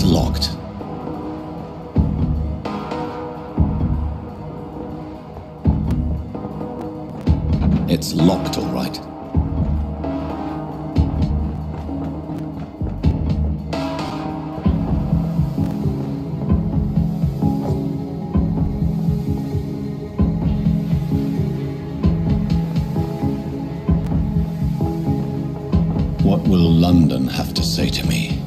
It's locked. It's locked, all right. What will London have to say to me?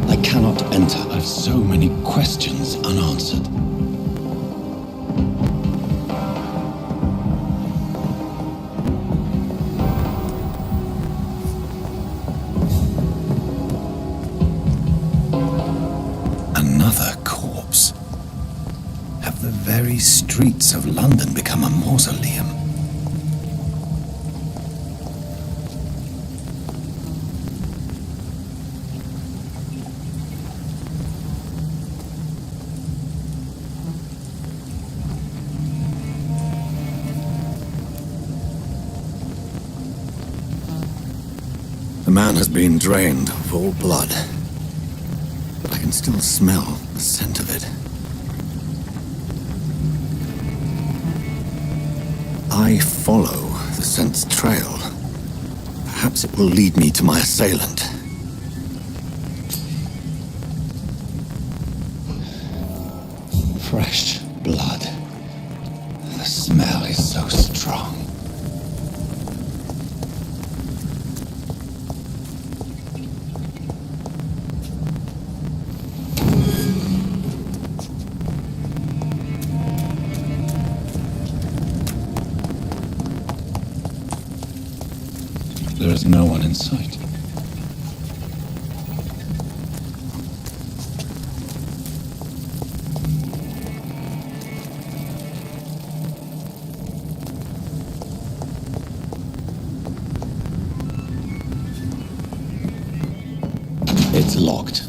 I cannot enter. I've so many questions unanswered. Another corpse. Have the very streets of London become a mausoleum? The man has been drained of all blood, but I can still smell the scent of it. I follow the scent's trail. Perhaps it will lead me to my assailant. Fresh blood. The smell is so strong. There is no one in sight. It's locked.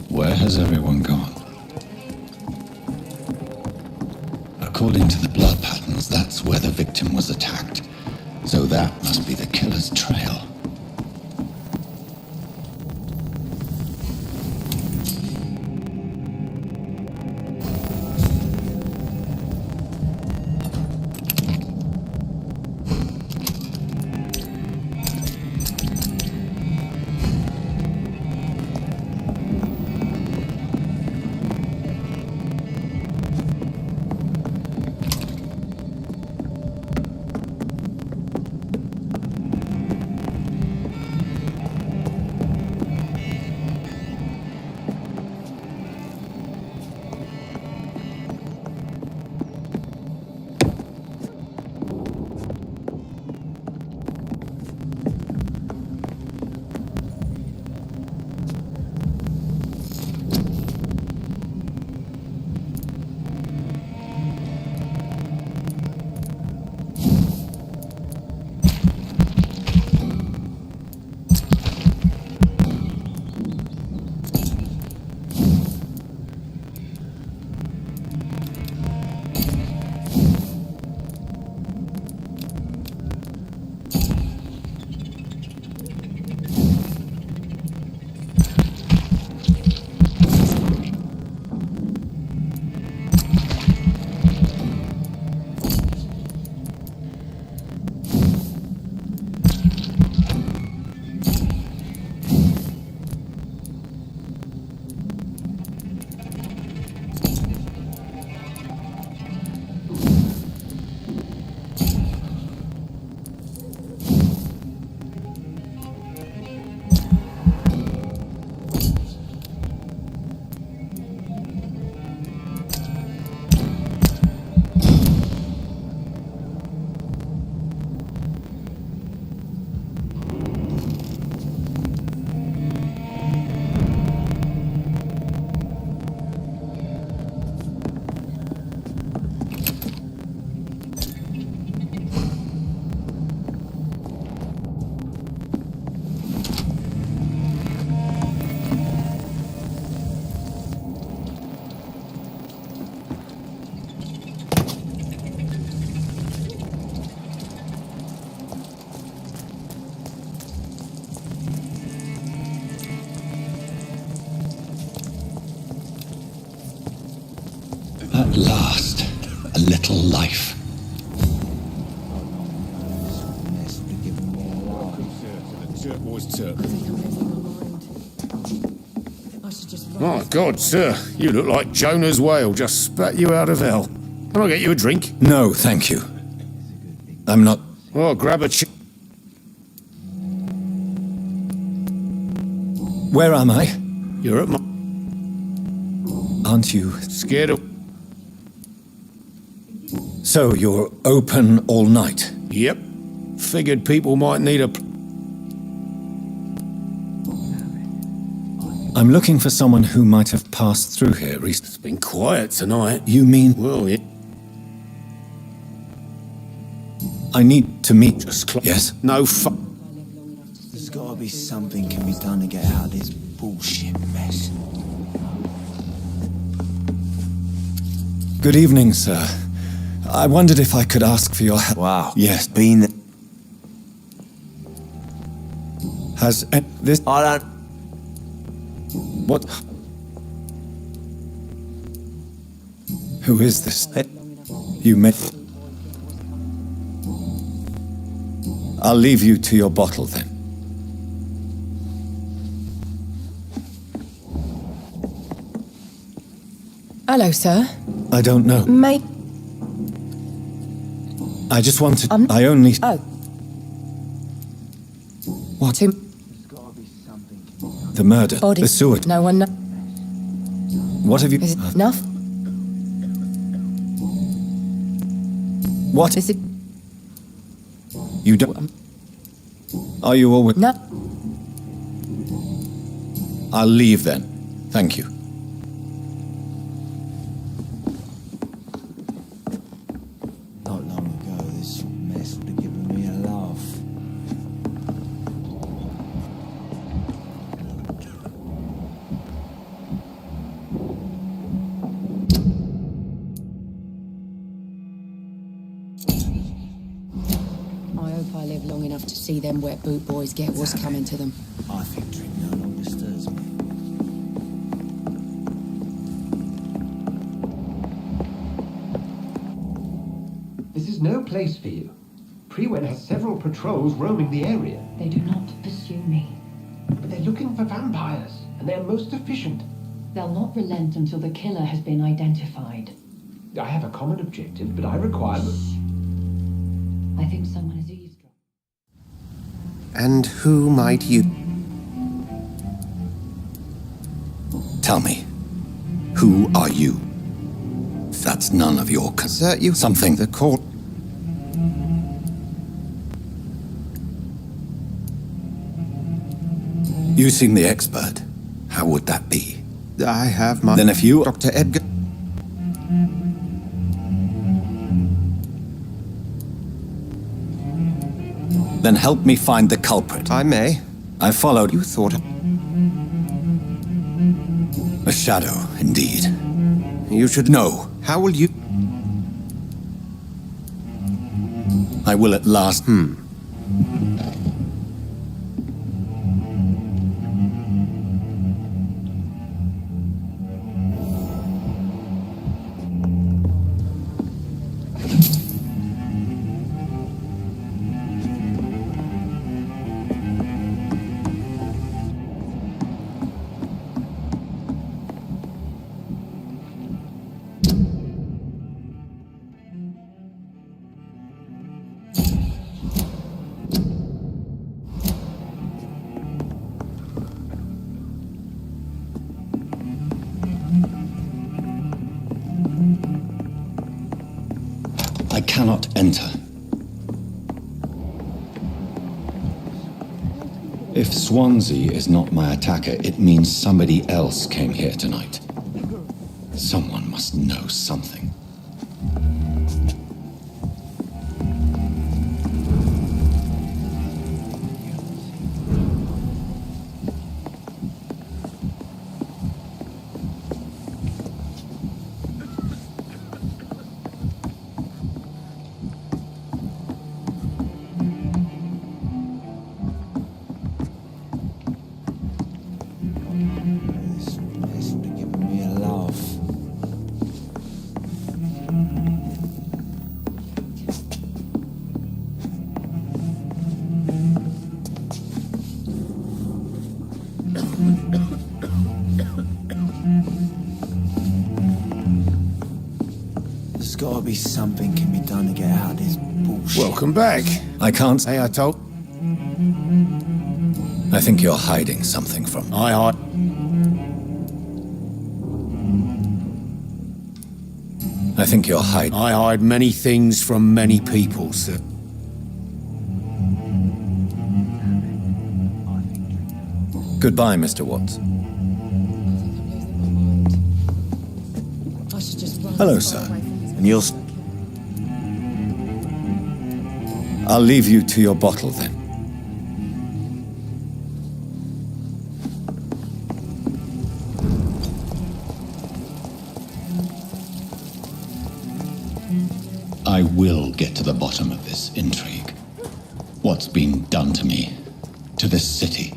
Where has everyone gone? According to the blood patterns, that's where the victim was attacked. So that must be the killer's trail. little life. My God, sir, you look like Jonah's whale just spat you out of hell. Can I get you a drink? No, thank you. I'm not... Oh, grab a Where am I? You're at my... Aren't you... Scared of... So, you're open all night? Yep. Figured people might need a... I'm looking for someone who might have passed through here recently. It's been quiet tonight. You mean... Well, it... I need to meet... Just Yes? No There's gotta be something can be done to get out of this bullshit mess. Good evening, sir. I wondered if I could ask for your help. Wow. Yes. Been the... Has this... I don't... What? Who is this? You met... I'll leave you to your bottle then. Hello, sir. I don't know. Mate. I just wanted... I only... Oh. What? Two The murder. body. The sewer. No one. What have you... Is it enough? What? Is it? You don't... Are you always... No. I'll leave then. Thank you. Not long ago, this sort of mess would have given me a laugh. I hope I live long enough to see them wet boot boys get what's coming to them. I think drink no longer stirs me. This is no place for you. Prewen has several patrols roaming the area, They do not pursue me. but they're looking for vampires, and they're most efficient. They'll not relent until the killer has been identified. I have a common objective, but I require... I think someone is eavesdropping. And who might you... Tell me. Who are you? That's none of your concern. you... Something... The court... You seem the expert. How would that be? I have my... Then if you... Dr. Edgar... Then help me find the culprit. I may. I followed... You thought... A shadow, indeed. You should... No. How will you... I will at last... I cannot enter. If Swansea is not my attacker, it means somebody else came here tonight. Someone must know something. This mess would have given me a laugh. be something can be done to get out of this bullshit. Welcome back. I can't. Hey, I told... I think you're hiding something from me. I think you're hiding. I hide many things from many people, sir. Goodbye, Mr. Watts. I should just run Hello, far sir. away from this And you'll... I'll leave you to your bottle, then. I will get to the bottom of this intrigue. What's been done to me, to this city.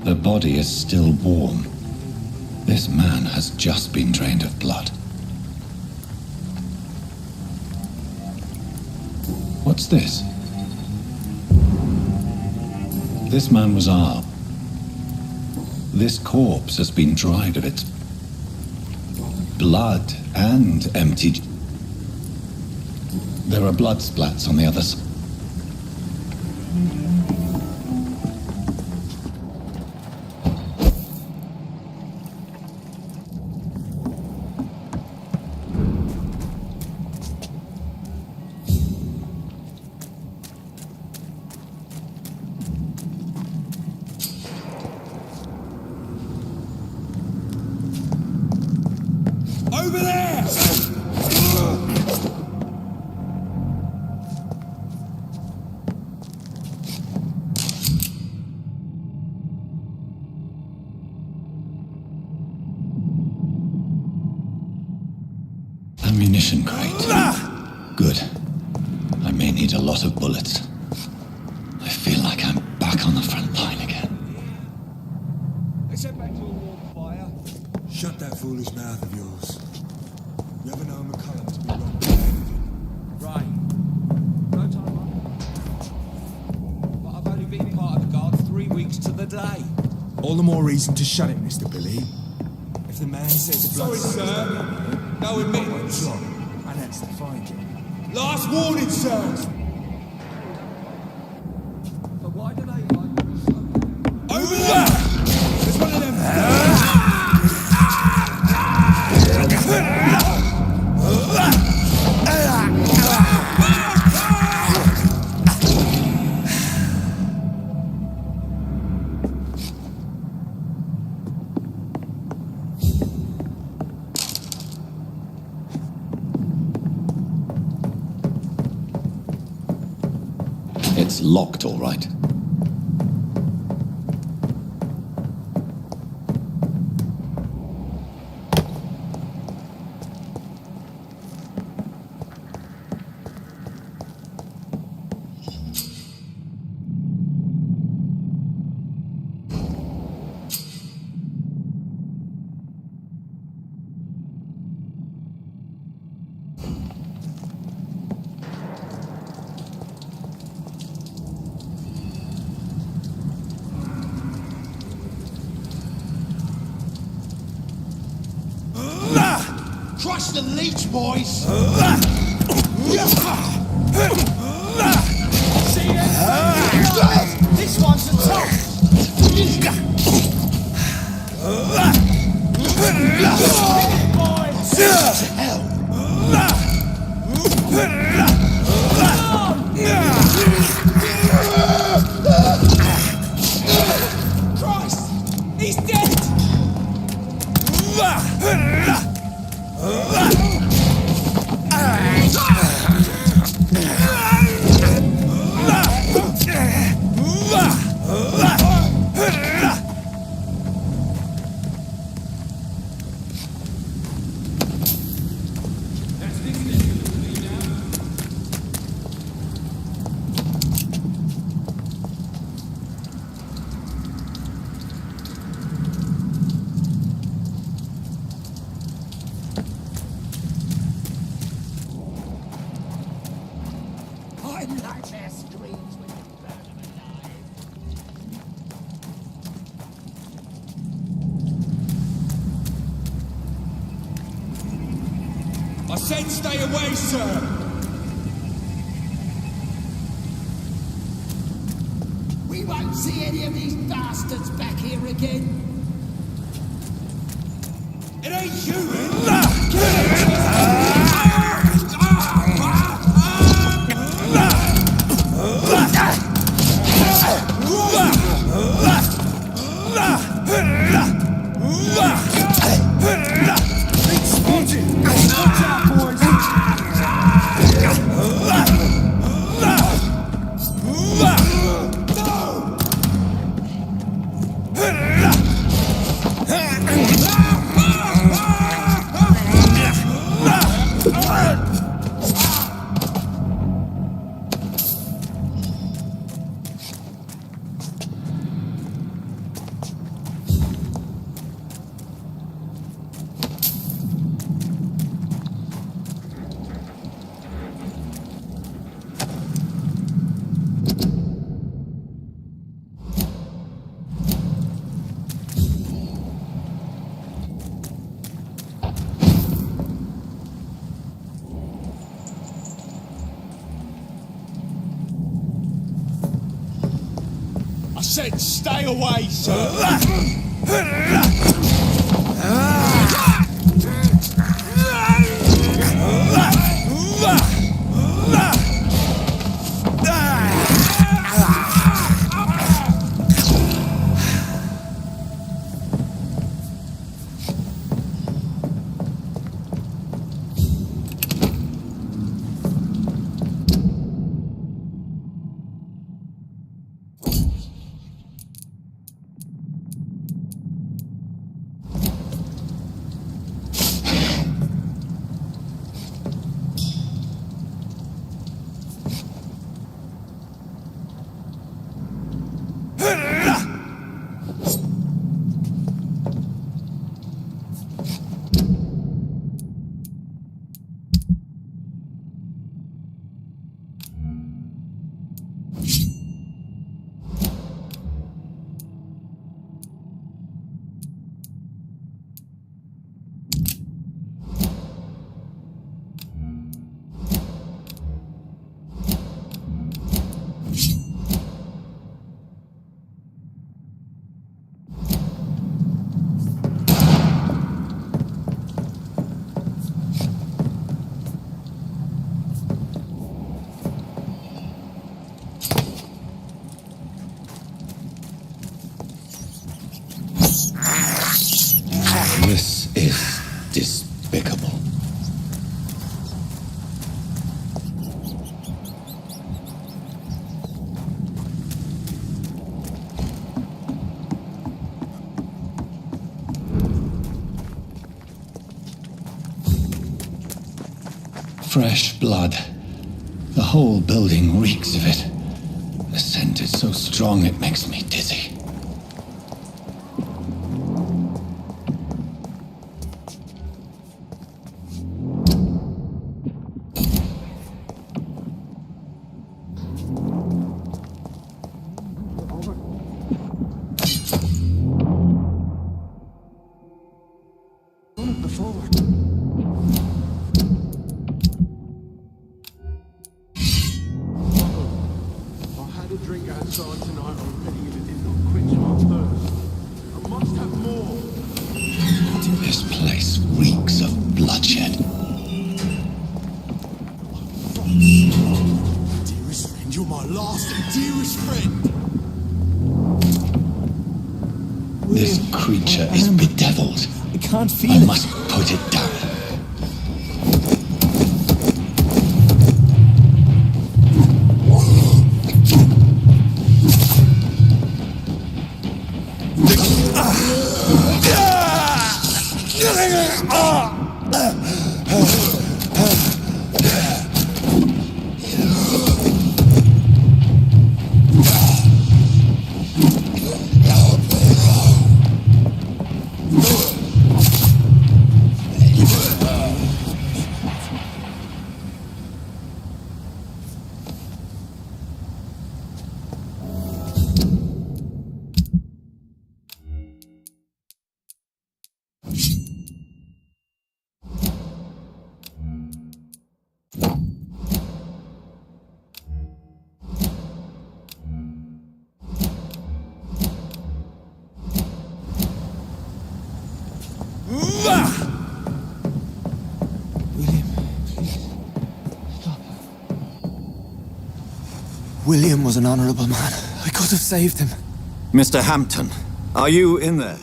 The body is still warm. This man has just been drained of blood. What's this? This man was armed. This corpse has been dried of its blood and emptied. There are blood splats on the other side. Over there! Ammunition crate. Good. I may need a lot of bullets. I feel like I'm back on the front line again. Let's head back to a warm fire. Shut that foolish mouth of yours. You ever know McCullum to be wrong with anything? Right. No time on. But I've only been part of the guard 3 weeks to the day. All the more reason to shut it, Mr. Billy. If the man says the blood... Sorry, sir. No admittance. And that's the finding. Last warning, sir. But why do they like me so? Over there! There's one of them. It's locked, all right. Crush the leech, boys! See it? This one's the top! Christ! He's dead! said stay away, sir! We won't see any of these bastards back here again. It ain't human! I said stay away, sir! This is despicable. Fresh blood. The whole building reeks of it. The scent is so strong it makes me dizzy. This place reeks of bloodshed. Dearest friend, you're my last and dearest friend. This creature is bedeviled. I can't feel I it. must put it down. William was an honorable man. I could have saved him. Mr. Hampton, are you in there?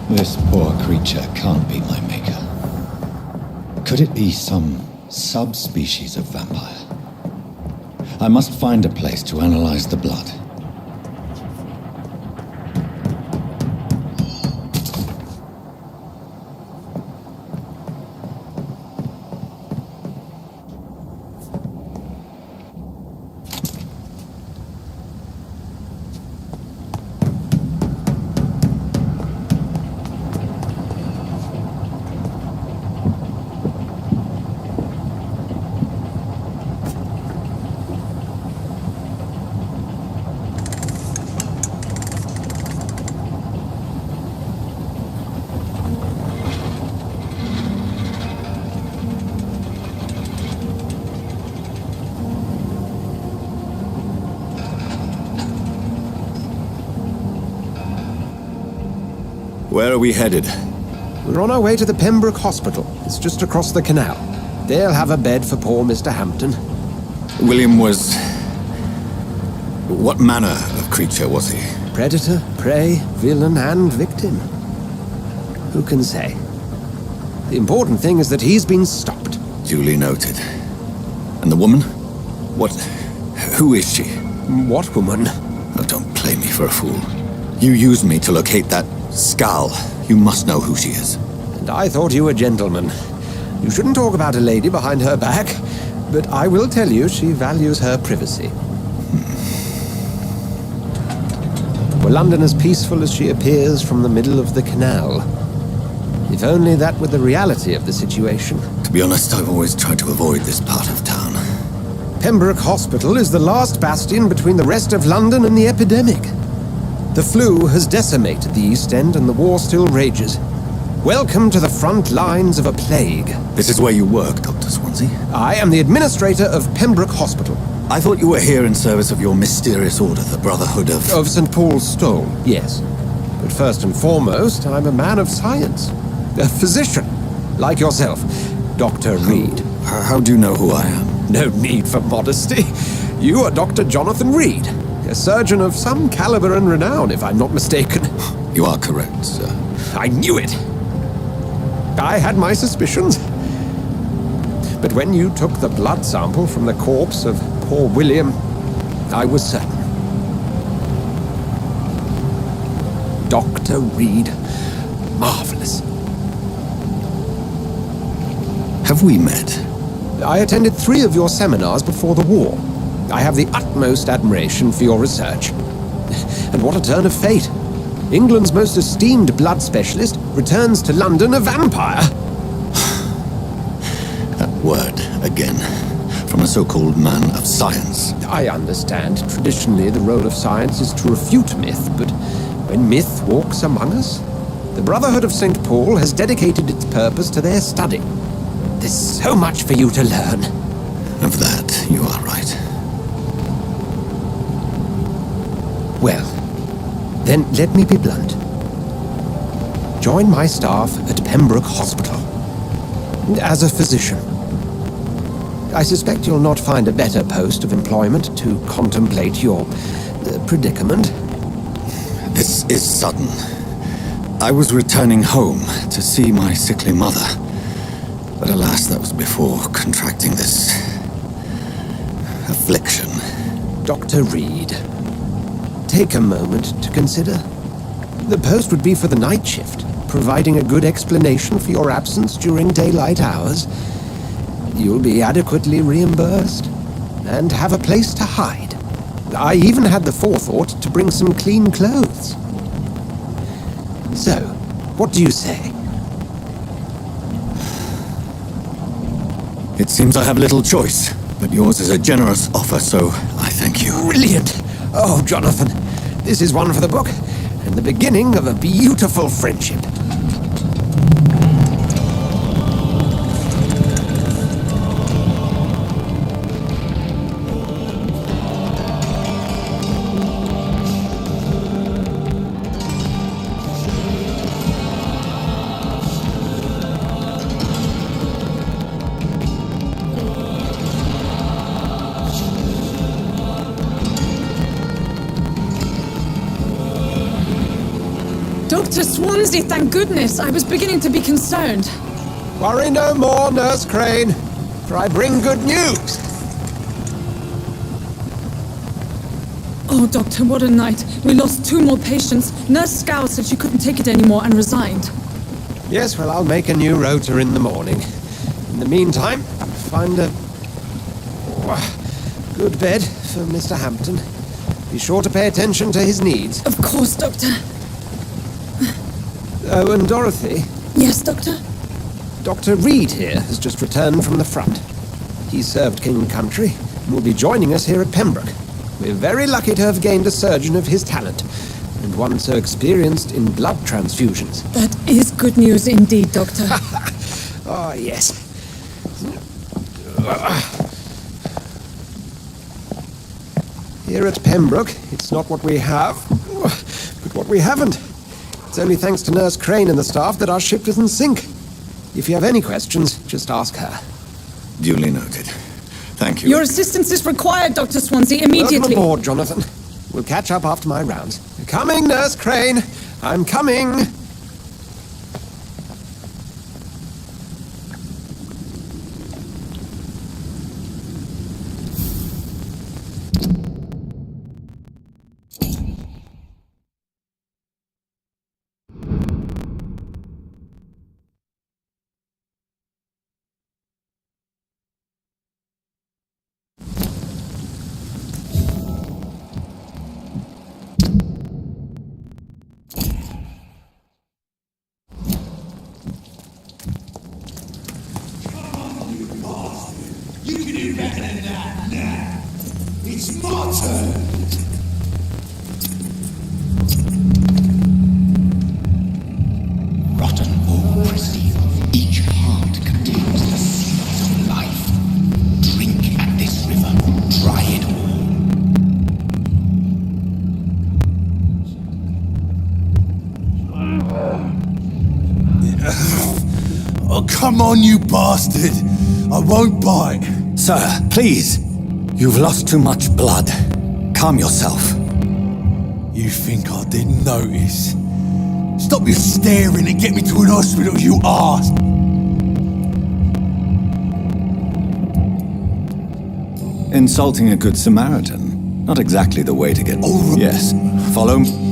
This poor creature can't be my maker. Could it be some subspecies of vampire? I must find a place to analyze the blood. Where are we headed? We're on our way to the Pembroke Hospital. It's just across the canal. They'll have a bed for poor Mr. Hampton. William was... What manner of creature was he? Predator, prey, villain, and victim. Who can say? The important thing is that he's been stopped. Duly noted. And the woman? What... Who is she? What woman? Oh, don't play me for a fool. You used me to locate that skull. You must know who she is. And I thought you a gentleman. You shouldn't talk about a lady behind her back, but I will tell you she values her privacy. Were London as peaceful as she appears from the middle of the canal? If only that were the reality of the situation. To be honest, I've always tried to avoid this part of town. Pembroke Hospital is the last bastion between the rest of London and the epidemic. The flu has decimated the East End and the war still rages. Welcome to the front lines of a plague. This is where you work, Dr. Swansea? I am the administrator of Pembroke Hospital. I thought you were here in service of your mysterious order, the Brotherhood of... Of St. Paul's Stole, yes. But first and foremost, I'm a man of science. A physician, like yourself, Dr. Reed. How do you know who I am? No need for modesty. You are Dr. Jonathan Reed, a surgeon of some caliber and renown, if I'm not mistaken. You are correct, sir. I knew it. I had my suspicions. But when you took the blood sample from the corpse of poor William, I was certain. Dr. Reed. Marvelous. Have we met? I attended 3 of your seminars before the war. I have the utmost admiration for your research. And what a turn of fate. England's most esteemed blood specialist returns to London a vampire. That word, again, from a so-called man of science. I understand. Traditionally, the role of science is to refute myth, but when myth walks among us, the Brotherhood of St. Paul has dedicated its purpose to their study. There's so much for you to learn. Of that, you are right. Well, then let me be blunt. Join my staff at Pembroke Hospital. As a physician. I suspect you'll not find a better post of employment to contemplate your predicament. This is sudden. I was returning home to see my sickly mother. But alas, that was before contracting this... affliction. Dr. Reed, take a moment to consider. The post would be for the night shift, providing a good explanation for your absence during daylight hours. You'll be adequately reimbursed, and have a place to hide. I even had the forethought to bring some clean clothes. So, what do you say? It seems I have little choice, but yours is a generous offer, so I thank you. Brilliant! Oh, Jonathan, this is one for the book, and the beginning of a beautiful friendship. Dr. Swansea, thank goodness. I was beginning to be concerned. Worry no more, Nurse Crane, for I bring good news. Oh, Doctor, what a night. We lost 2 more patients. Nurse Scow said she couldn't take it anymore and resigned. Yes, well, I'll make a new rota in the morning. In the meantime, find a good bed for Mr. Hampton. Be sure to pay attention to his needs. Of course, Doctor. Oh, and Dorothy? Yes, Doctor? Dr. Reed here has just returned from the front. He served King and Country and will be joining us here at Pembroke. We're very lucky to have gained a surgeon of his talent, and one so experienced in blood transfusions. That is good news indeed, Doctor. Oh, yes. Here at Pembroke, it's not what we have, but what we haven't. It's only thanks to Nurse Crane and the staff that our ship doesn't sink. If you have any questions, just ask her. Duly noted. Thank you. Your assistance is required, Dr. Swansea, immediately. Welcome aboard, Jonathan. We'll catch up after my rounds. Coming, Nurse Crane. I'm coming. You can do better than that now. It's my turn. Rotten or pristine, each heart contains the seeds of life. Drink at this river, try it all. Oh, come on, you bastard! I won't bite. Sir, please. You've lost too much blood. Calm yourself. You think I didn't notice? Stop your staring and get me to an hospital, you arse! Insulting a good Samaritan. Not exactly the way to get... Oh, yes. Follow me.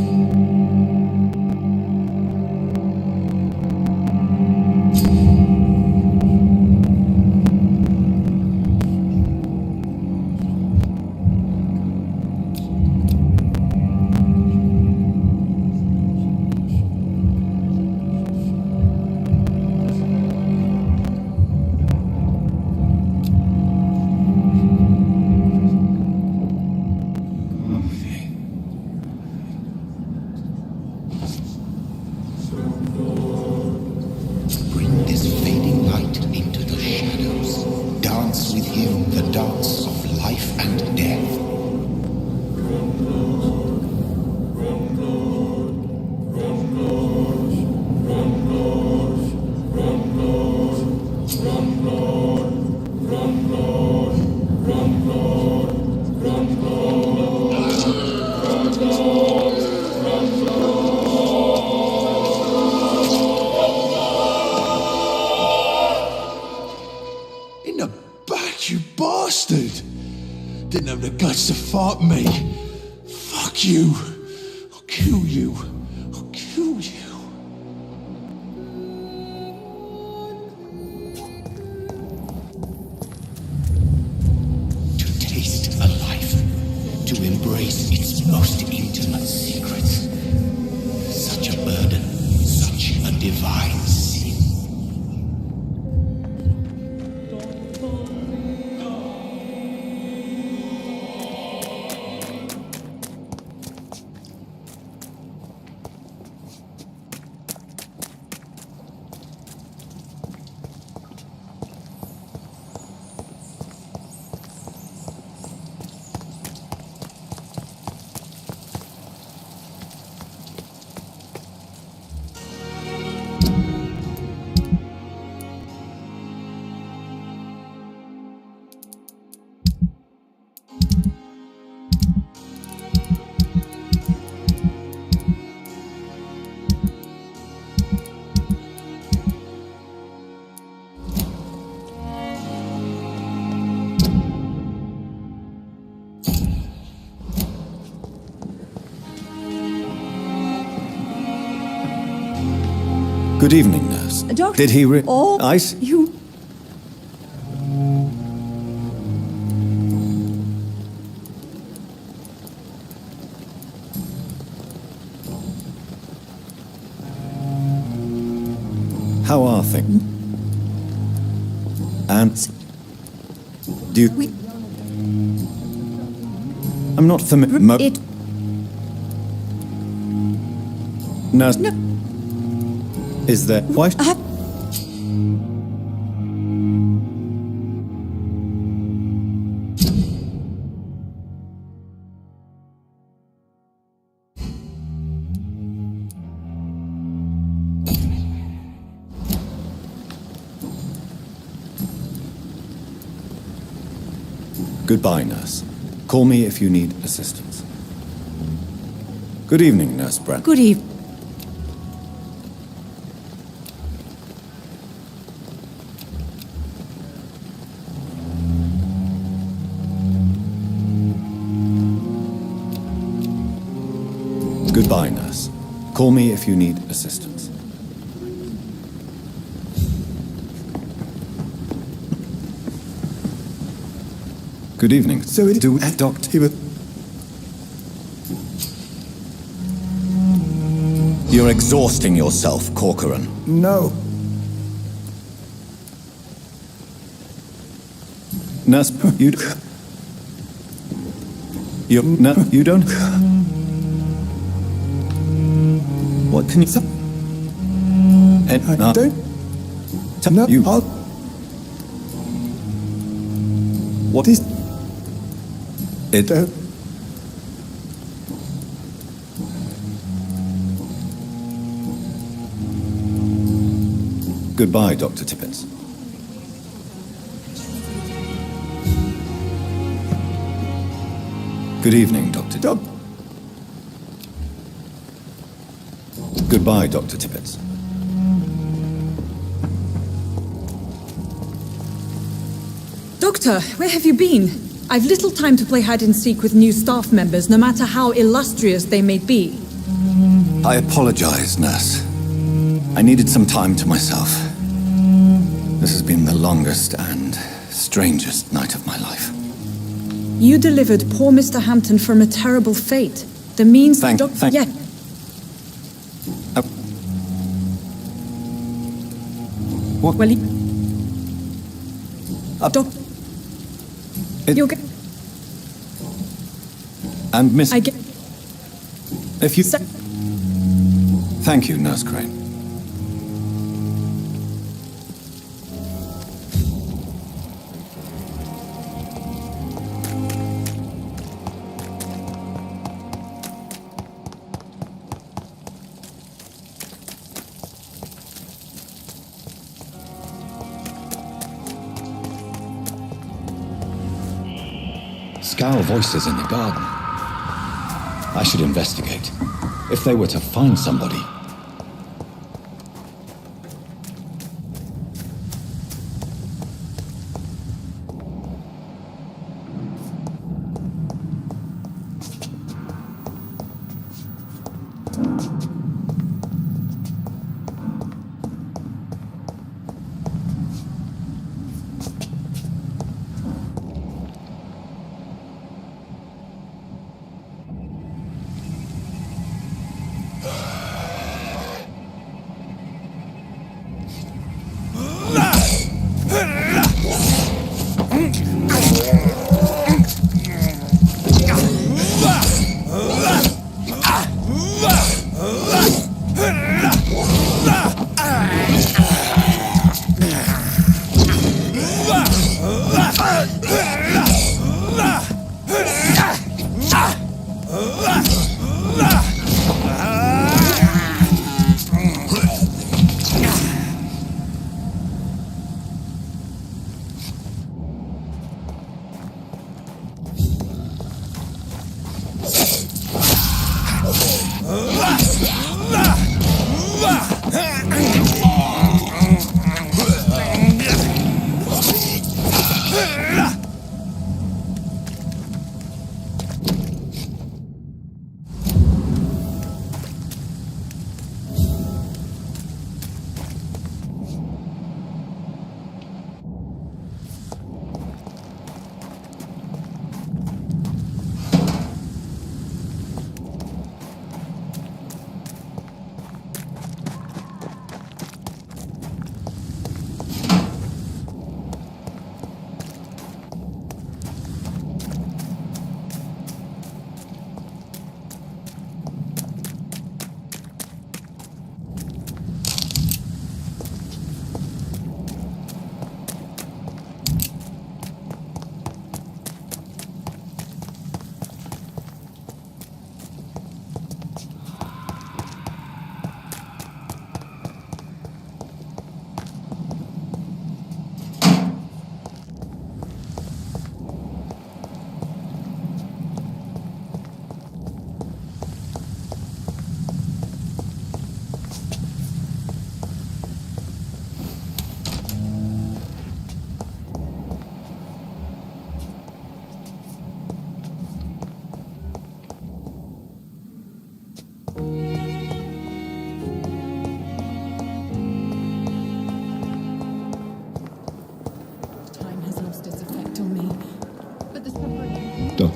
Didn't have the guts to fight me. Fuck you. I'll kill you. I'll kill you. To taste a life, to embrace its most intimate secrets. Such a burden, such a divine sin. Good evening, nurse. Doctor. Did he Oh, ice? you. How are things? And do you... I'm not familiar. Nurse. No. Is there... Why? Goodbye, nurse. Call me if you need assistance. Good evening, Nurse Brent. Good evening. Goodbye, nurse. Call me if you need assistance. Good evening. So it Do Doctor. You're exhausting yourself, Corcoran. No. Nurse, you don't. What can you say? I don't. No, you. What is it? Goodbye, Dr. Tippins. Good evening, Dr. Goodbye, Dr. Tippins. Doctor, where have you been? I've little time to play hide and seek with new staff members, no matter how illustrious they may be. I apologize, nurse. I needed some time to myself. This has been the longest and strangest night of my life. You delivered poor Mr. Hampton from a terrible fate. The means Thank- Yeah. What? Well, Doc... You'll get... And Miss... I get... If you... Thank you, Nurse Crane. Scowl voices in the garden. I should investigate. If they were to find somebody.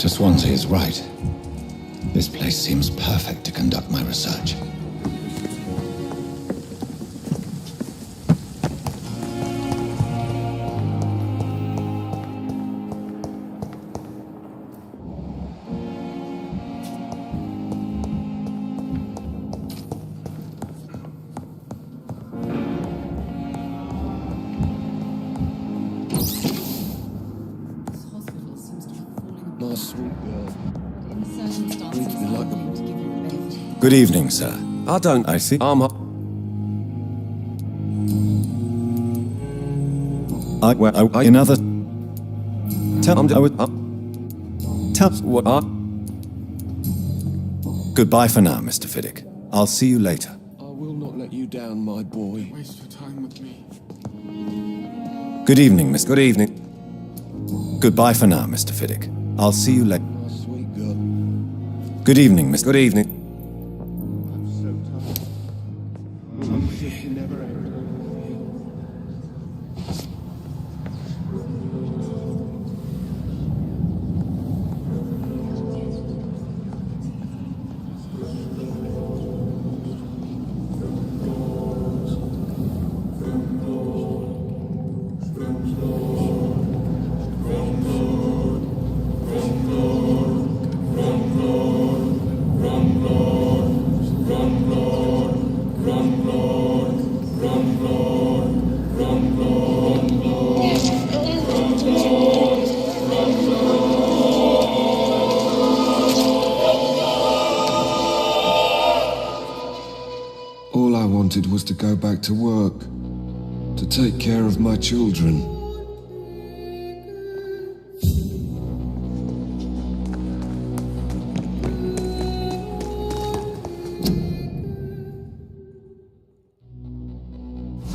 Dr. Swansea is right. This place seems perfect to conduct my research. My sweet girl. Treat me like a... Good evening, sir. I see. Another... Goodbye for now, Mr. Fiddick. I'll see you later. I will not let you down, my boy. Waste your time with me. Good evening, Miss. Good evening. Goodbye for now, Mr. Fiddick. I'll see you later. My sweet girl. Good evening, Miss. Good evening. All I wanted was to go back to work, to take care of my children.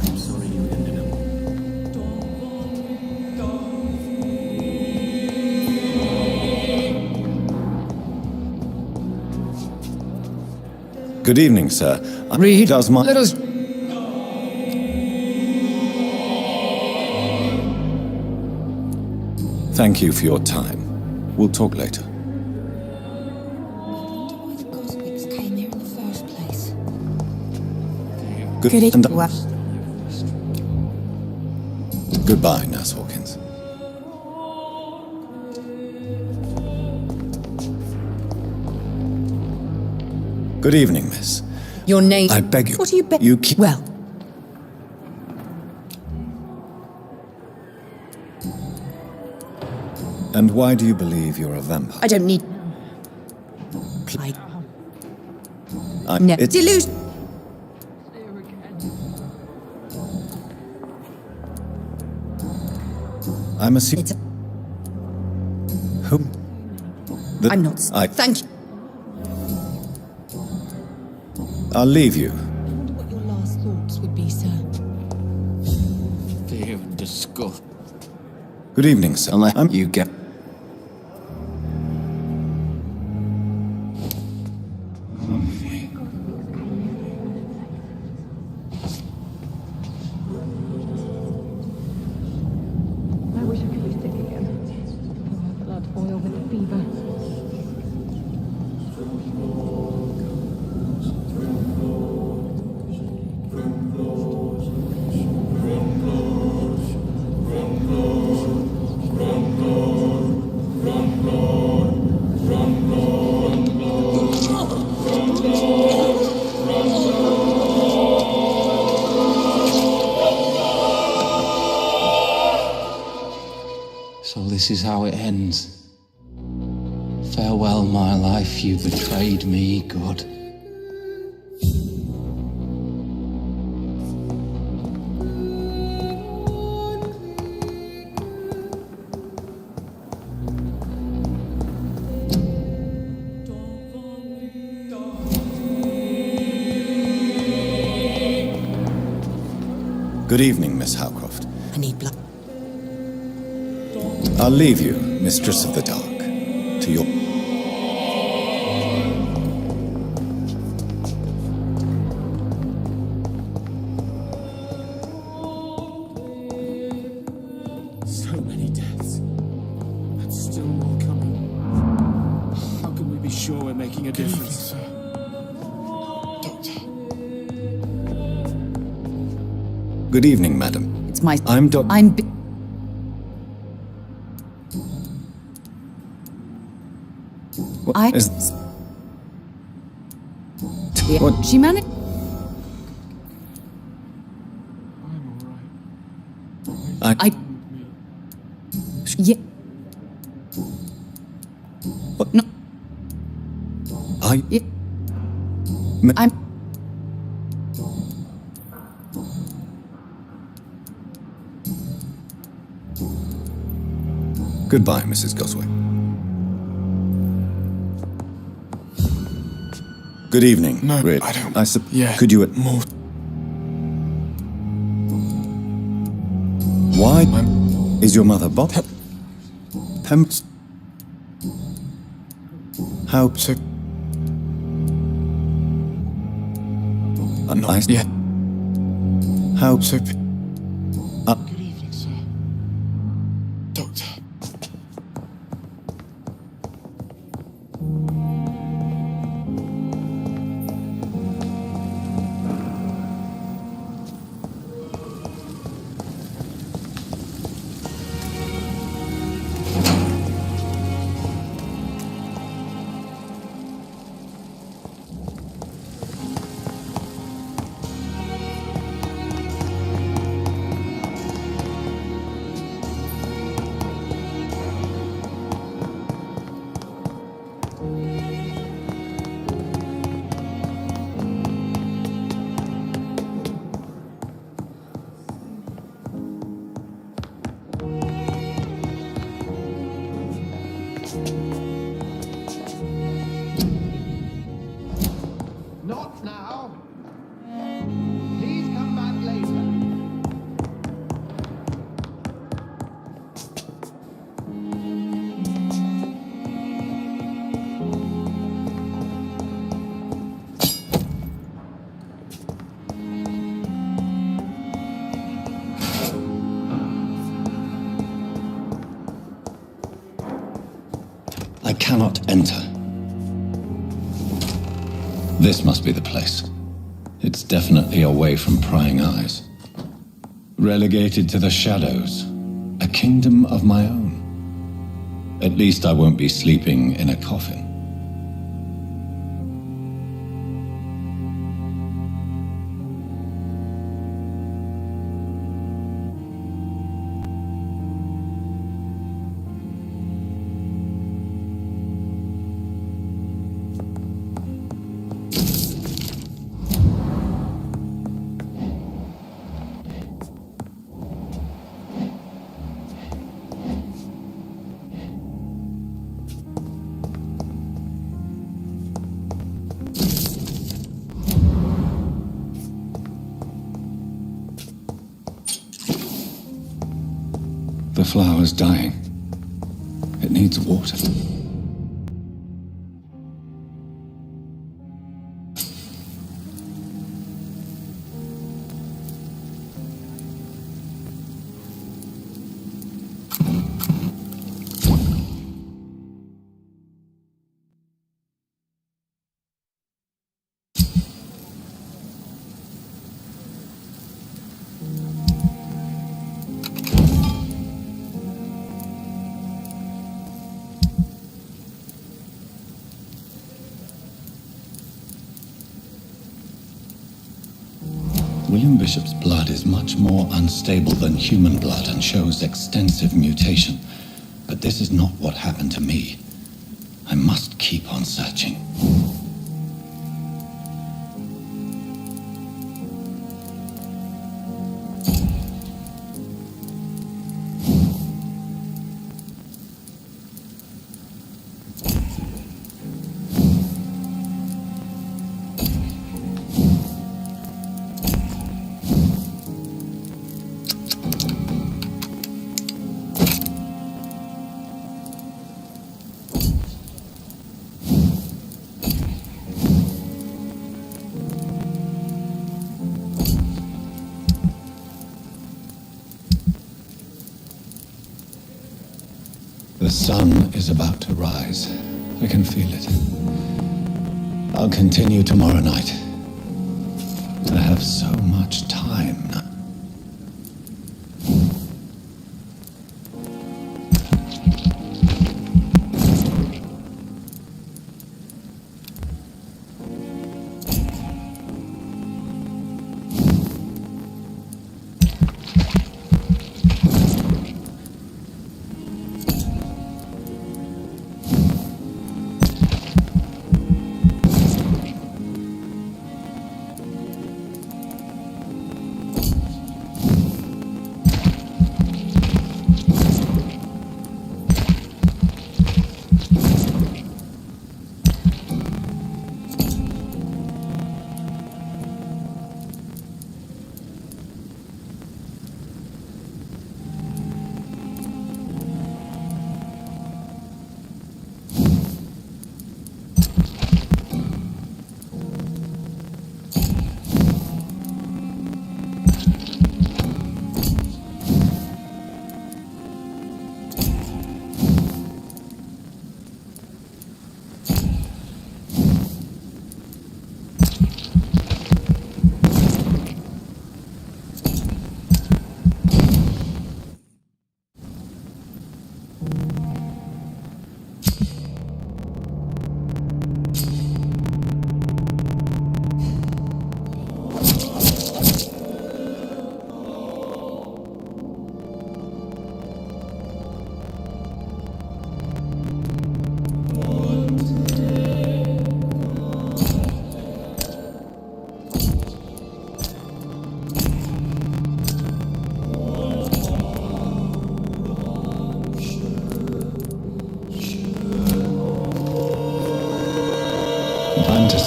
I'm sorry you ended up. Good evening, sir. Reed does my... Let us... Thank you for your time. We'll talk later. Why the Goswicks came here in the first place? Good and... Goodbye, Nurse Hawkins. Good evening, miss. Your name... I beg you... What do you beg... You keep... Well... And why do you believe you're a vampire? I don't need... It's... Delusion... I'm assuming... Who? I'm not... Thank you. I'll leave you. I wonder what your last thoughts would be, sir. Fear and disgust. Good evening, sir. You get... I wish I could be sick again. My blood boil with fever. So this is how it ends. Farewell, my life, you betrayed me, God. Good evening, Miss Howcroft. I need blood. I'll leave you, Mistress of the Dark, to your... So many deaths, and still more coming. Good evening, madam. It's my... I'm Doc... What is... Yeah, What? she managed... Yeah. What? No. Yeah. I'm... Goodbye, Mrs. Goswick. Good evening. No, Red. I don't... Yeah. Could you... More... Why is your mother Bob? How... So... Nice. Yeah. How... So... Good evening, sir. Doctor. Not now. Please come back later. I cannot enter. This must be the place. It's definitely away from prying eyes. Relegated to the shadows. A kingdom of my own. At least I won't be sleeping in a coffin. The flower's dying. It needs water. William Bishop's blood is much more unstable than human blood and shows extensive mutation. But this is not what happened to me. I must keep on searching. The sun is about to rise. I can feel it. I'll continue tomorrow night. I have so much time now.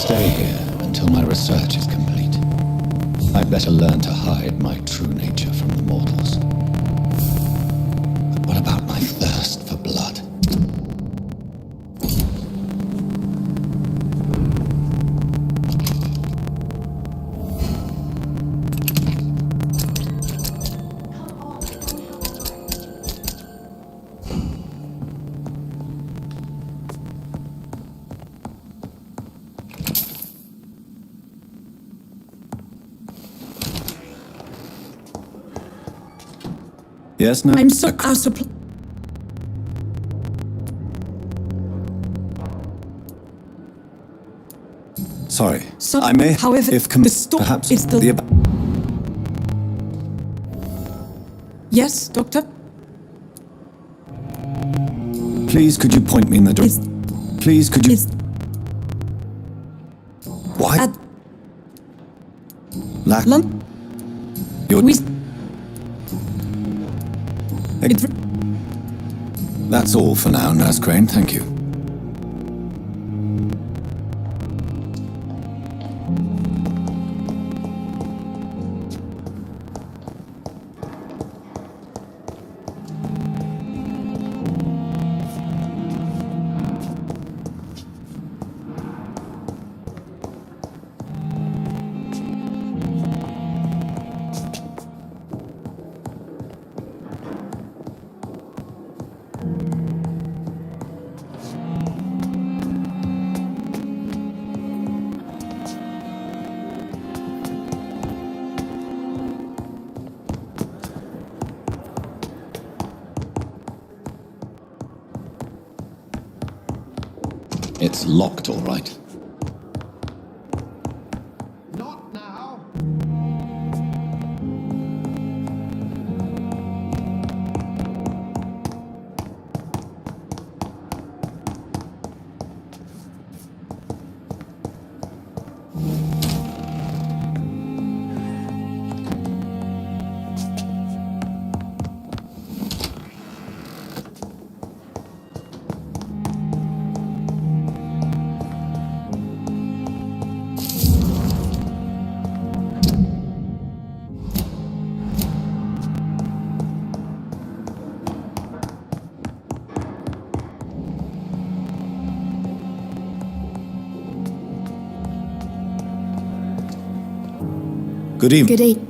stay here until my research is complete. I'd better learn to hide my true nature from the mortals. But what about my thirst for blood? Yes, no. I'm so our supply. Sorry. So, I may, however, if the store perhaps is still. the Yes, Doctor. Please, could you point me in the direction? Please, could you? Why? At Lack. London. Your. We. That's all for now, Nurse Crane. Thank you. It's locked, all right. Not now. Good evening. Good evening.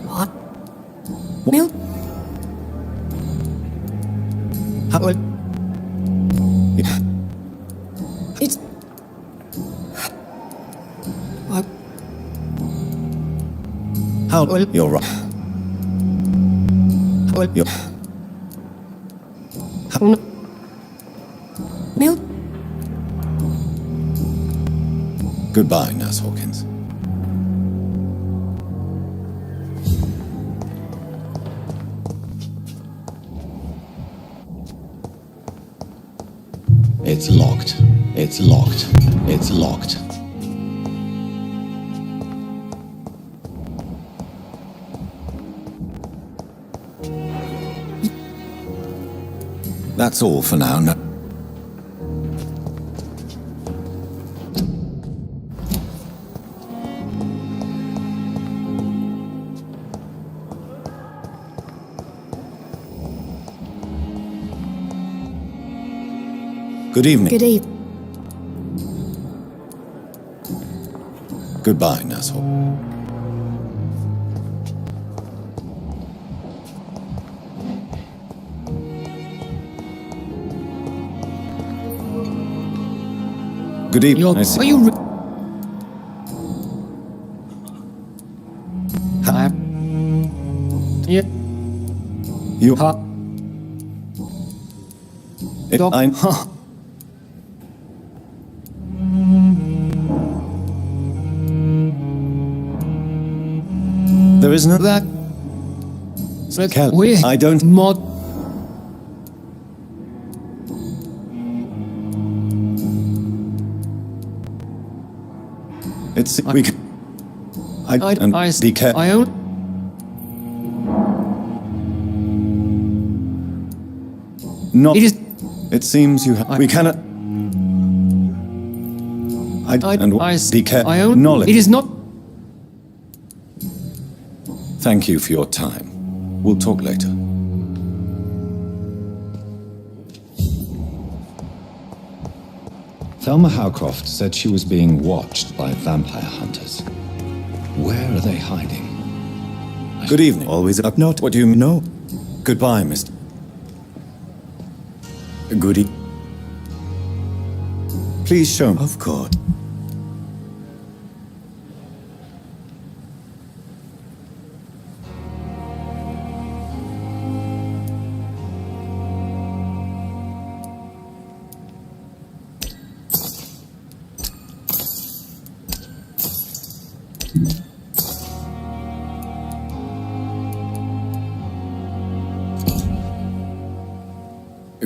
What? Milk? How will... It's... What? How will... You're right. How will... You're... How... Milk? Goodbye, Nurse Hawkins. It's locked. It's locked. It's locked. That's all for now. No. Good evening. Good evening. Goodbye, Nurse Hawkins. Good evening. I see. Are you... Hi. Yeah. You... I'm... There isn't that. We... I don't... Mod... It's... We can... I be careful. I own... not. It is. It seems you have. We cannot. I own knowledge. It is not. Thank you for your time. We'll talk later. Thelma Howcroft said she was being watched by vampire hunters. Where are they hiding? Good evening. Always up. Not what you know. Goodbye, Mr. Goody. Please show me. Of course.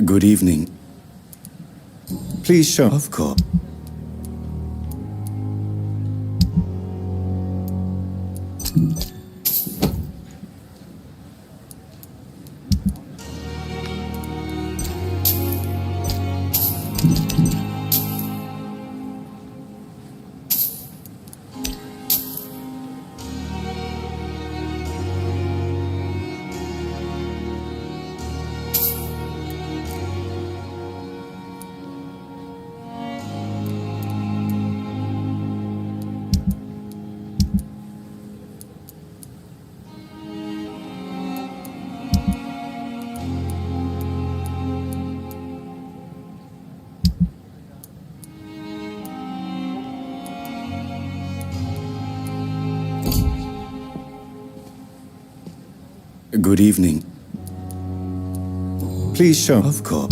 Good evening. Please show. Of course. Good evening. Please show. Of course.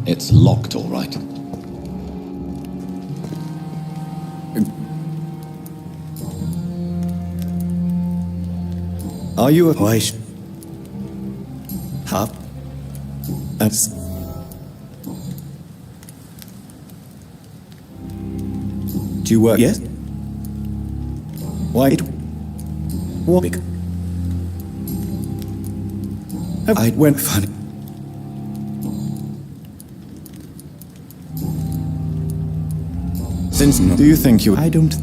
It's locked, all right. Are you a wife? Hop? That's. Do you work? Yes. Why? What? I went funny. Since no. Do you think you? I don't.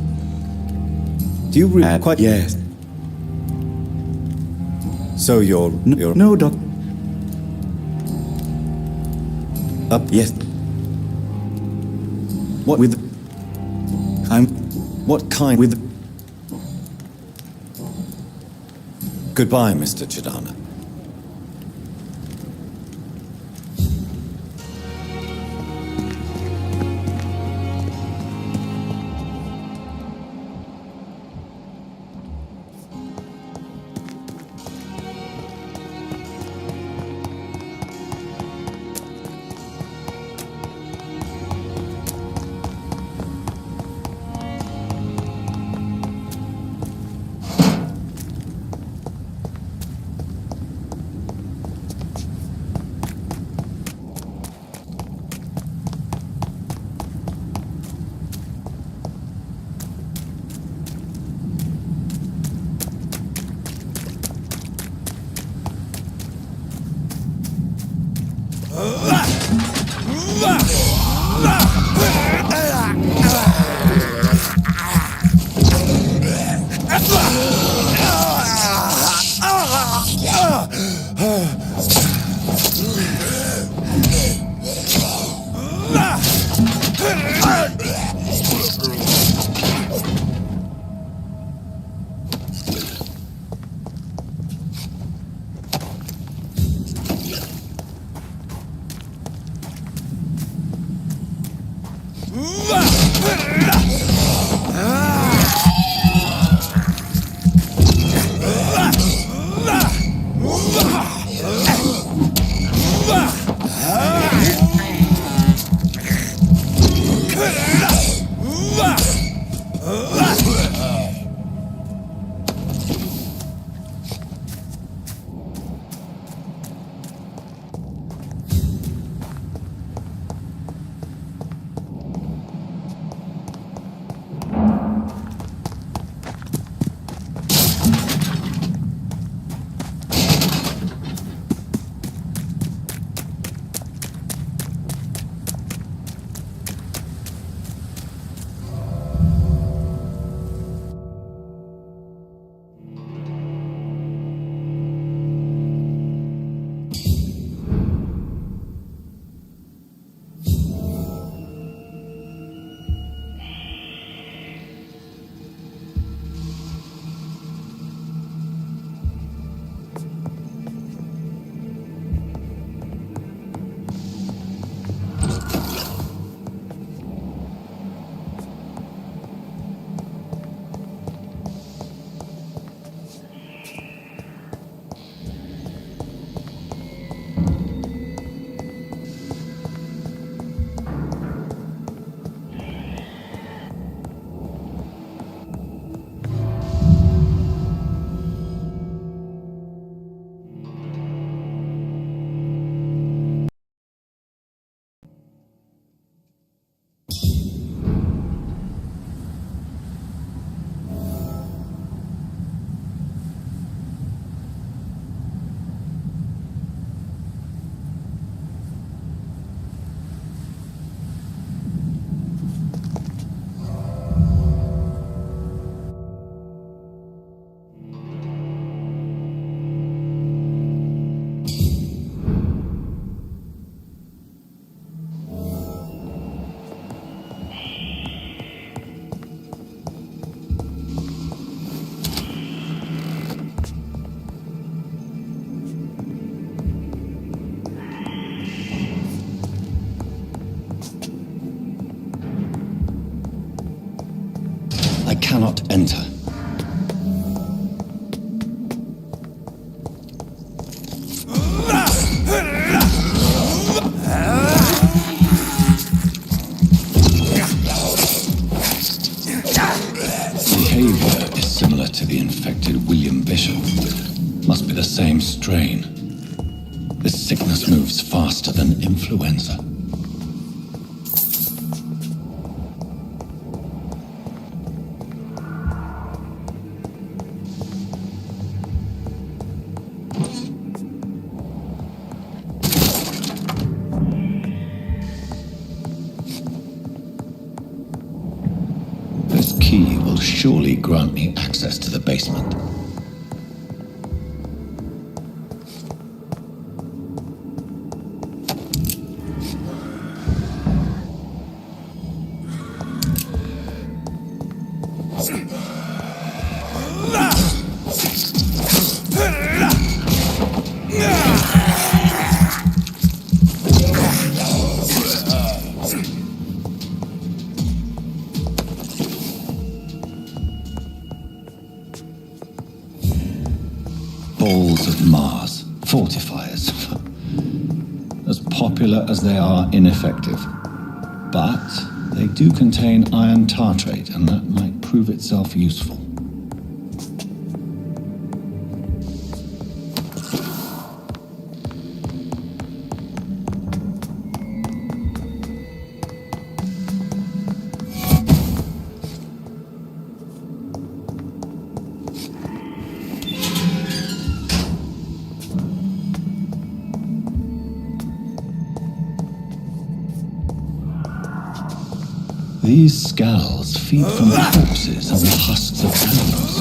Do you really? Quite yes. So you're no doc. Up yes. What with? I'm. What kind with? Goodbye, Mr. Chidana. cannot enter. Behavior is similar to the infected William Bishop. Must be the same strain. This sickness moves faster than influenza. This key will surely grant me access to the basement. Balls of Mars, fortifiers. As popular as they are ineffective. But they do contain iron tartrate, and that might prove itself useful. These scowls feed from corpses and the husks of animals.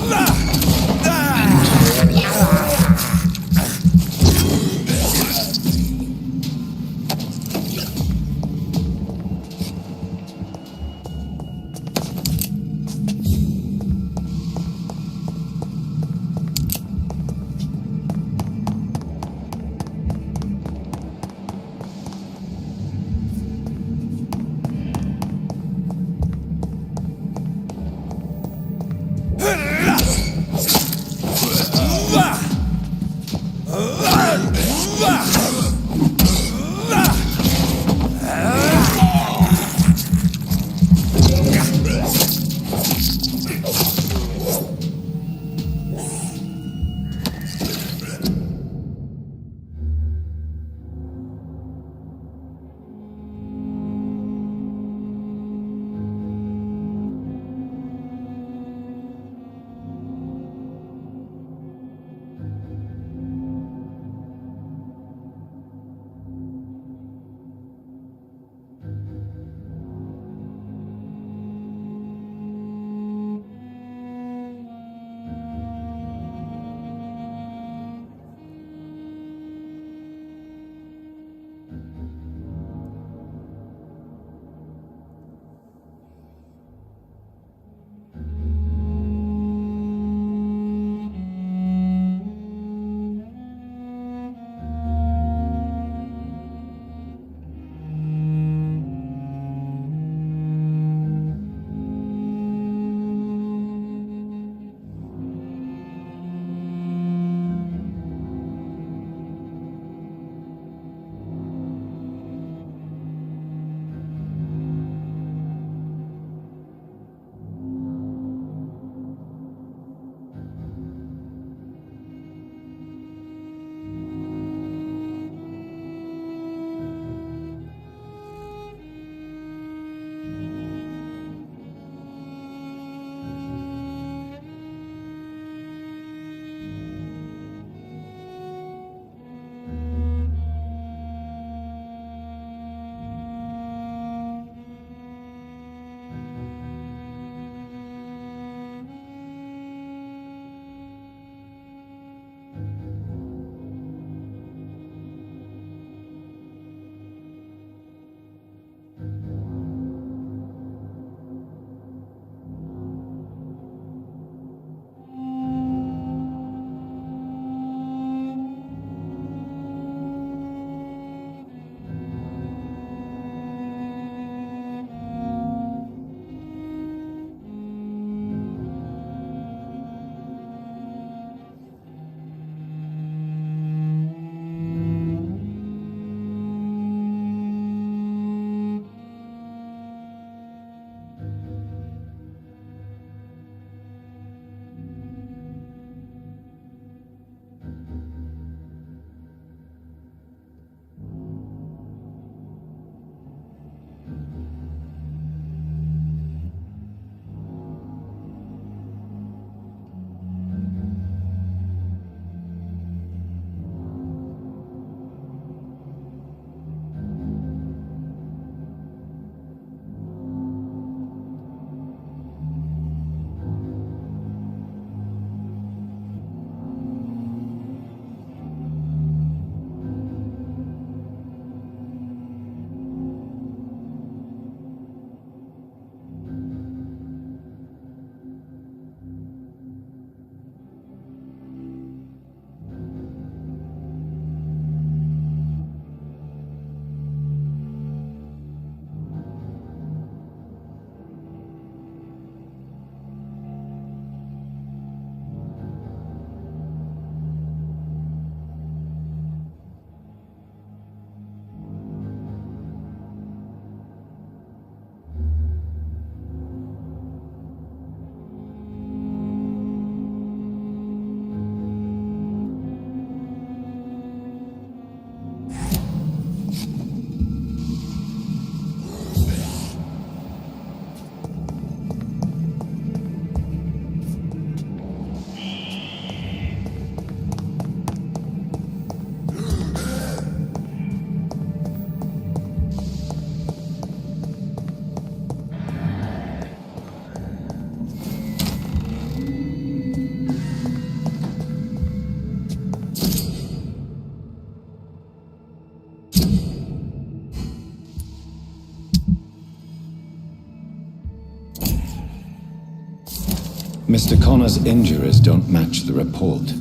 Mr. Connor's injuries don't match the report.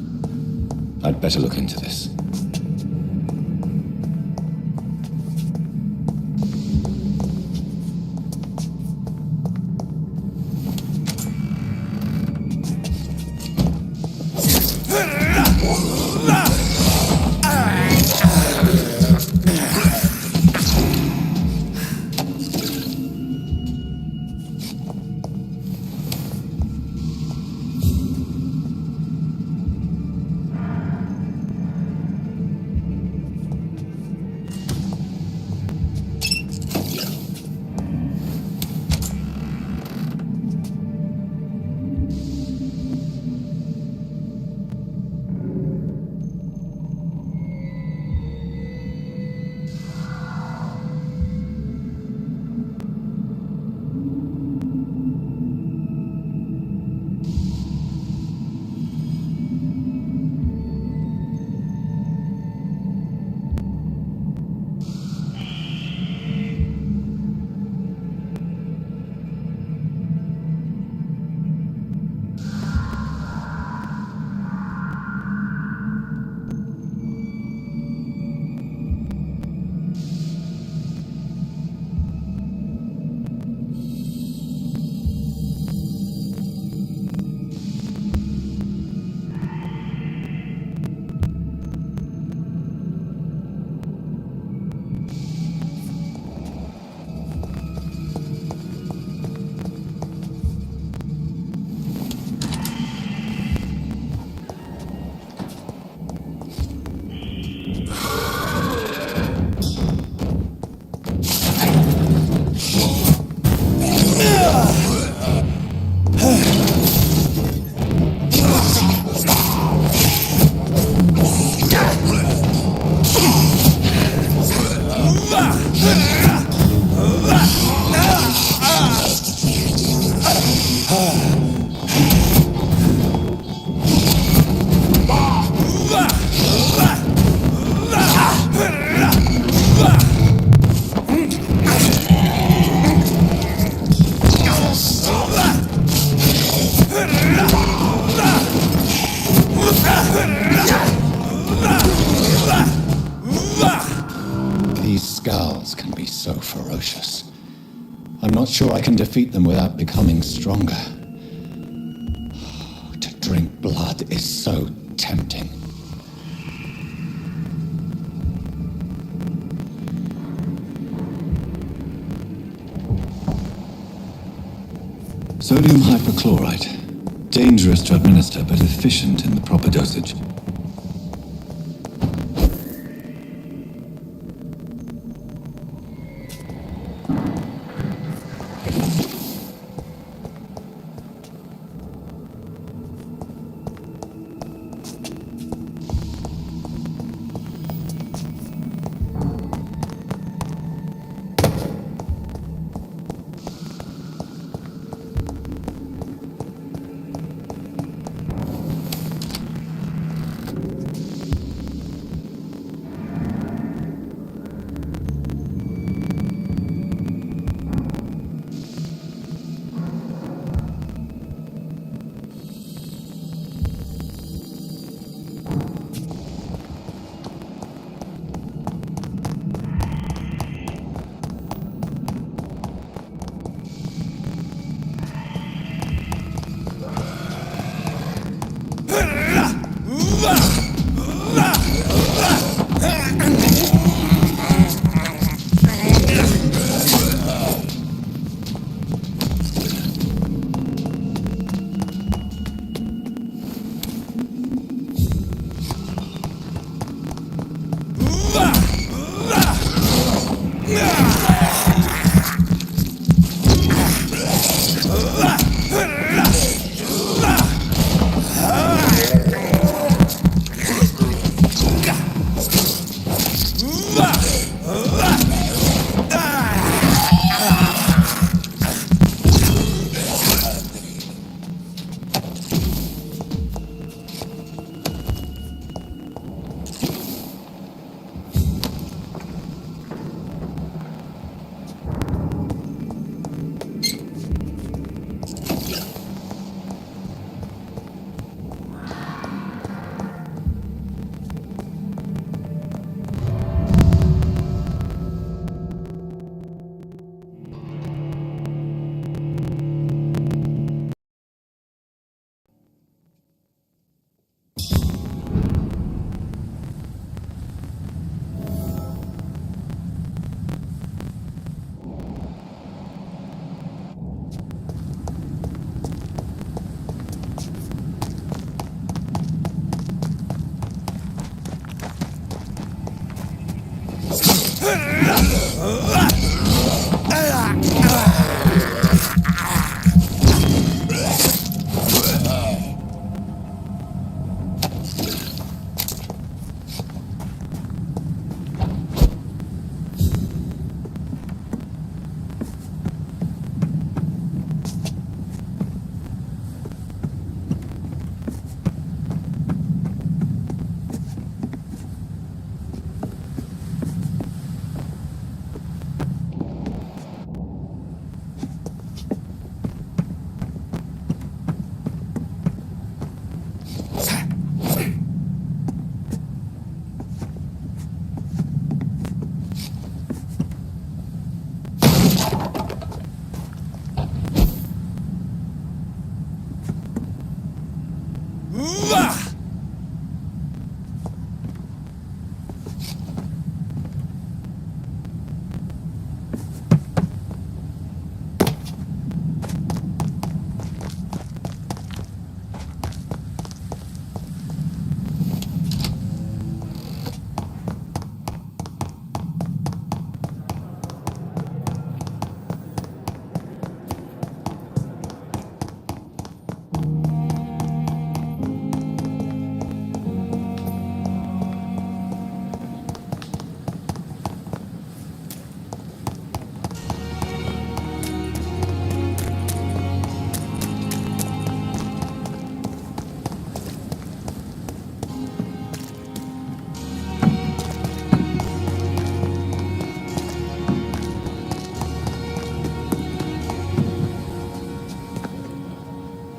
I'd better look into this. These scowls can be so ferocious. I'm not sure I can defeat them without becoming stronger. To drink blood is so tempting. Sodium hypochlorite. Dangerous to administer, but efficient in the proper dosage.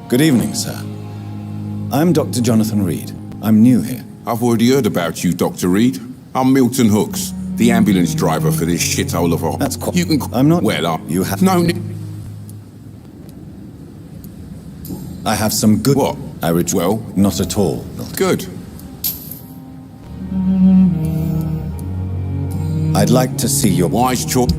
Good evening, sir. I'm Dr. Jonathan Reed. I'm new here. I've already heard about you, Dr. Reed. I'm Milton Hooks, the ambulance driver for this shithole of a... That's quite... You can... I'm not... Well, You have... No... I have some good... What? Well, not at all. Good. I'd like to see your... Wise choice.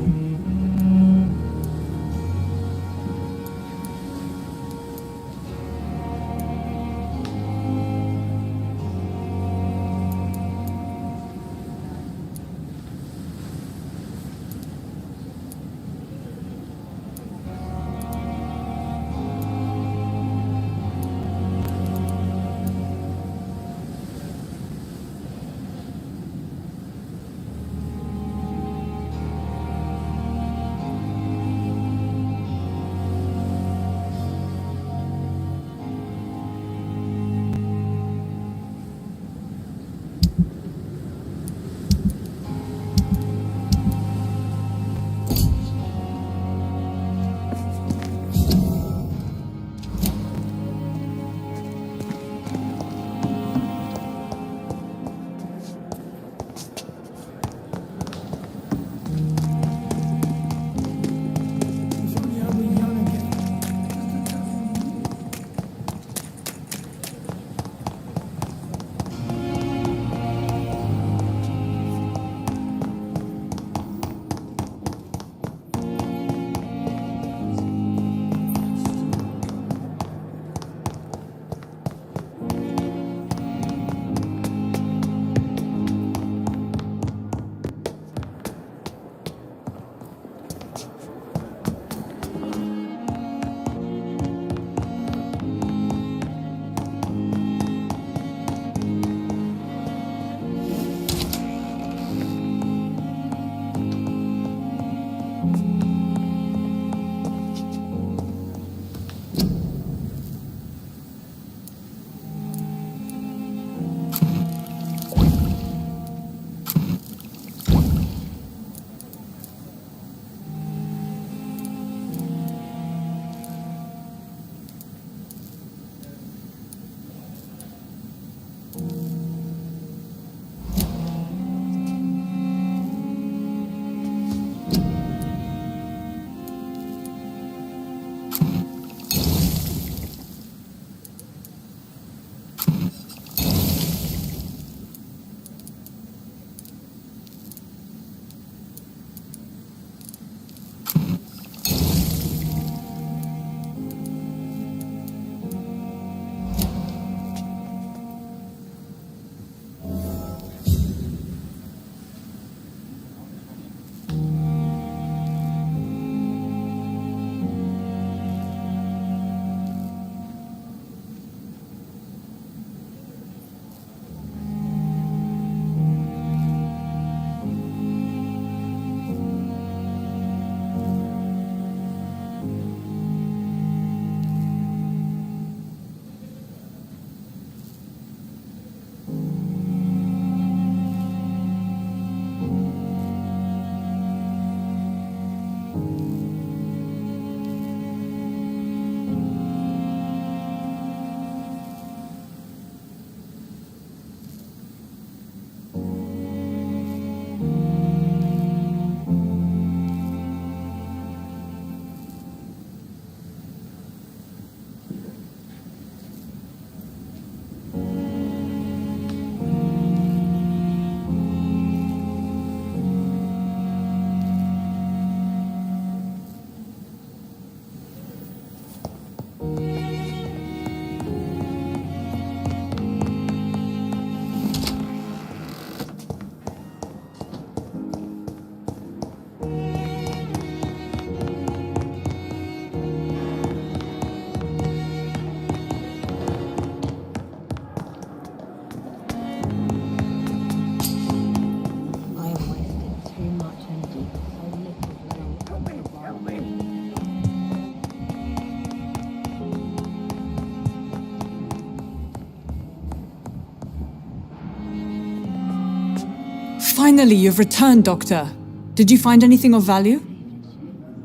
Finally, you've returned, Doctor. Did you find anything of value?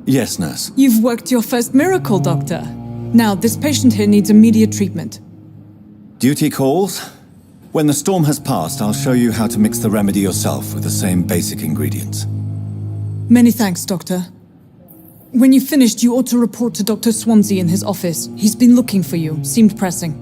Yes, nurse. You've worked your first miracle, Doctor. Now, this patient here needs immediate treatment. Duty calls. When the storm has passed, I'll show you how to mix the remedy yourself with the same basic ingredients. Many thanks, Doctor. When you've finished, you ought to report to Dr. Swansea in his office. He's been looking for you. Seemed pressing.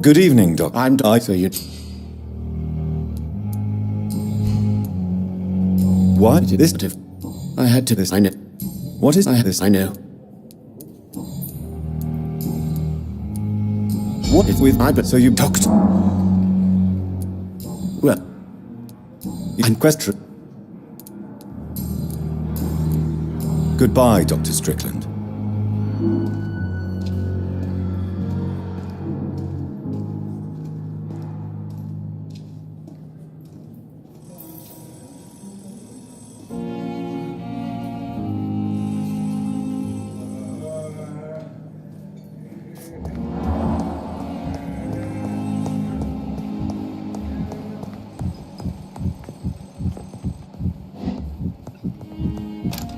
Good evening, Doc. I'm So you... What? This... I had to this, I know. What is I had this, I know. What is with my... So you... Doctor... Well... In question... Goodbye, Dr. Strickland.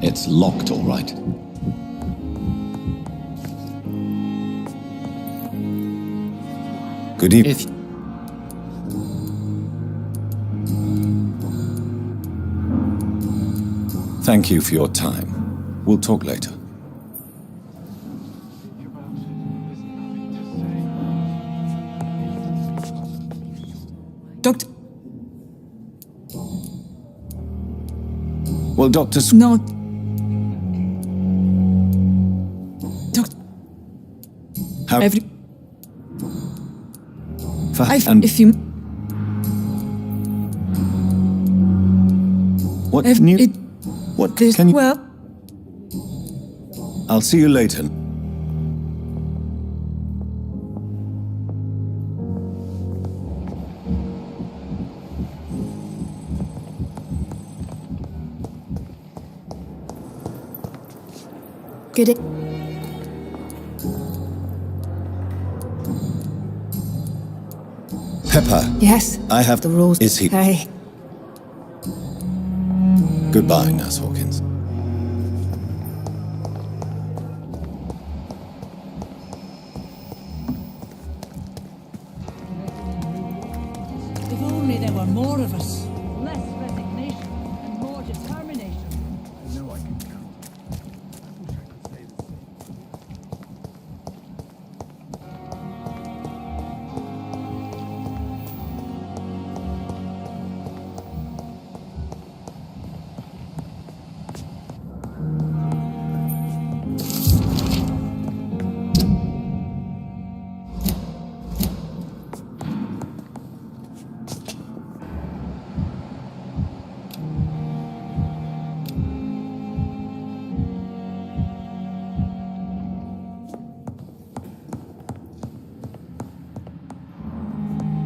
It's locked, all right. Good evening. Thank you for your time. We'll talk later. Doctor... Well, Dr. No... Doctor... How... If you... What new... What can you... Well... I'll see you later. Get it? Pepper. Yes. I have the rules. Is he? Hey. Goodbye, Nurse Hawkins. If only there were more of us. Less resignation and more determination. I know I can count. I wish I could say the same.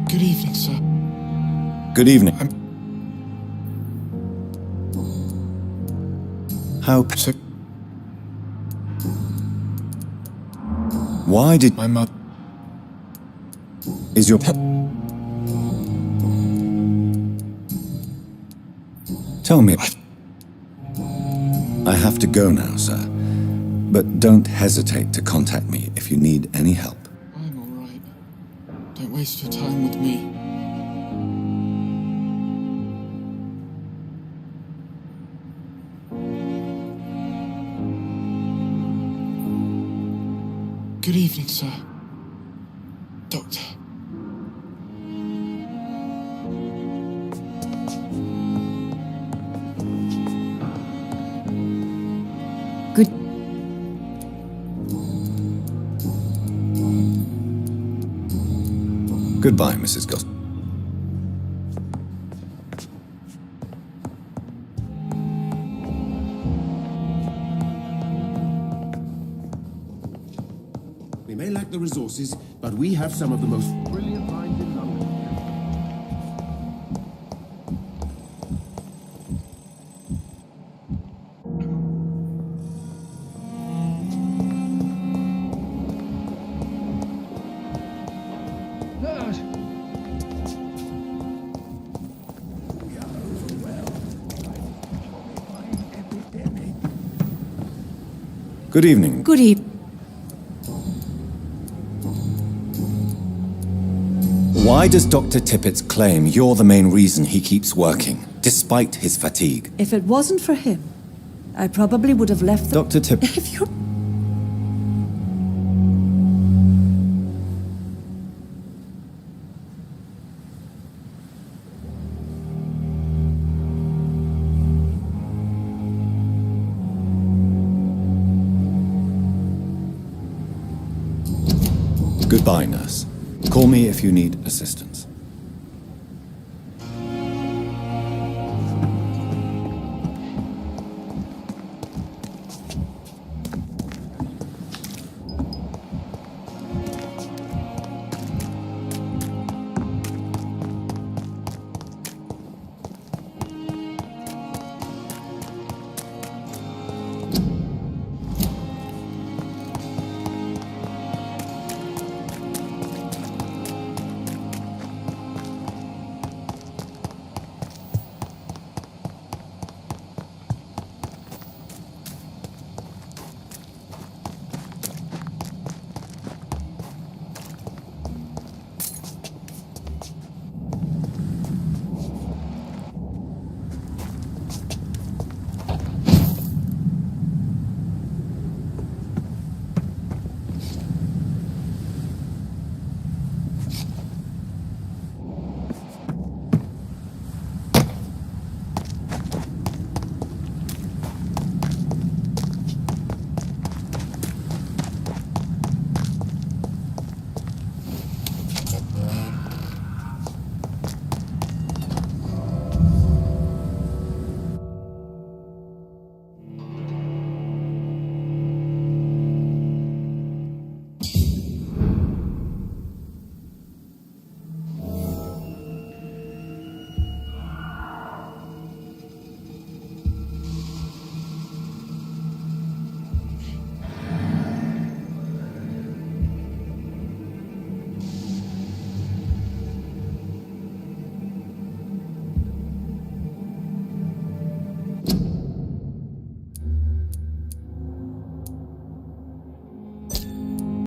Good evening, sir. Good evening. How... So, Why did... my mother... Is your... Tell me... I have to go now, sir. But don't hesitate to contact me if you need any help. I'm all right. Don't waste your time with me. Good evening, sir. Doctor. Good. Goodbye, Mrs. Goss. lack the resources, but we have some of the most brilliant minds in London. Good evening. Good evening. Why does Dr. Tippett's claim you're the main reason he keeps working, despite his fatigue? If it wasn't for him, I probably would have left the... Dr. Tippett... If you're... Goodbye, nurse. Call me if you need assistance.